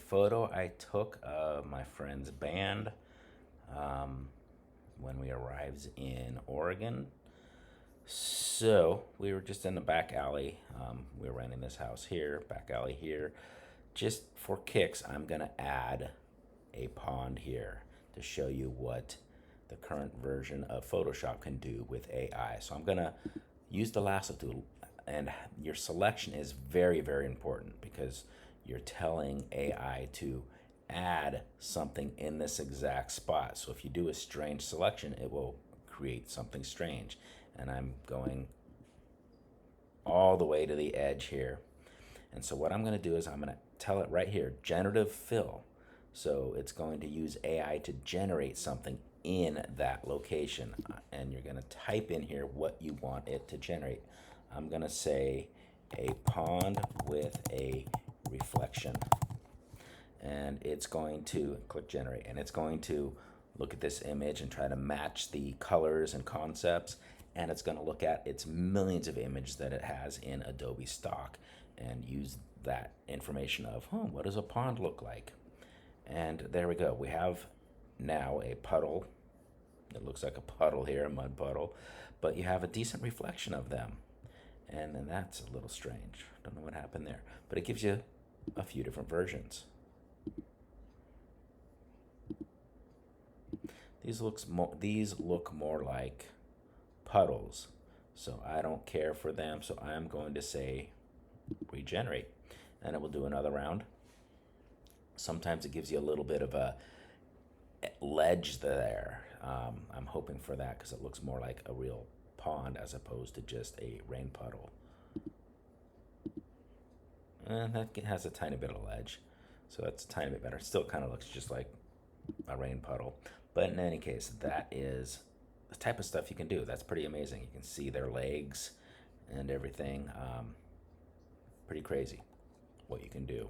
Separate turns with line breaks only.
photo I took of my friend's band when we arrived in Oregon. So we were just in the back alley. We were renting this house here, back alley here. Just for kicks, I'm gonna add a pond here to show you what the current version of Photoshop can do with AI. So I'm gonna use the lasso tool, and your selection is very, very important because you're telling AI to add something in this exact spot. So if you do a strange selection, it will create something strange. And I'm going all the way to the edge here. And so what I'm going to do is I'm going to tell it right here, generative fill. So it's going to use AI to generate something in that location. And you're going to type in here what you want it to generate. I'm going to say a pond with a reflection. And it's going to click generate, and it's going to look at this image and try to match the colors and concepts, and it's going to look at its millions of images that it has in Adobe stock and use that information of, what does a pond look like? And there we go. We have now a puddle. It looks like a puddle here, a mud puddle, but you have a decent reflection of them. And then that's a little strange. Don't know what happened there, but it gives you a few different versions. These look more like puddles, so I don't care for them. So I'm going to say regenerate, and it will do another round. Sometimes it gives you a little bit of a ledge there. I'm hoping for that because it looks more like a real pond as opposed to just a rain puddle. And that has a tiny bit of ledge, so that's a tiny bit better. It still kind of looks just like a rain puddle. But in any case, that is the type of stuff you can do. That's pretty amazing. You can see their legs and everything. Pretty crazy what you can do.